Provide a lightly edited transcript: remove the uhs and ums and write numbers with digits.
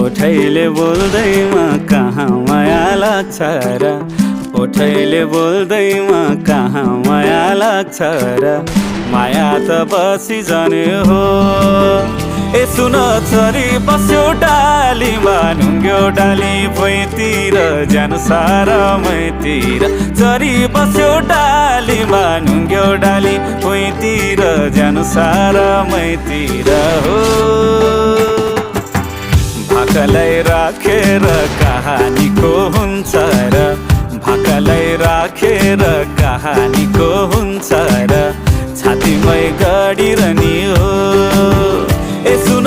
ओठैले बोल्दैमा कहाँ माया लाग्छ र ओठैले बोल्दैमा कहाँ माया लाग्छ र माया त बसी जाने हो ए सुन छोरी बस्यो डालीमा ढुङ्ग्यो डाली भुइँतिर जानु सारा मैतिर छोरी बस्यो डालीमा ढुङ्ग्यो डाली भुइँतिर जानु सारा मैतिर हो भाकालाई राखेर कहानीको हुन्छ र भाकालाई राखेर कहानीको हुन्छ र छातीमै गाडिरहने हो ए सुन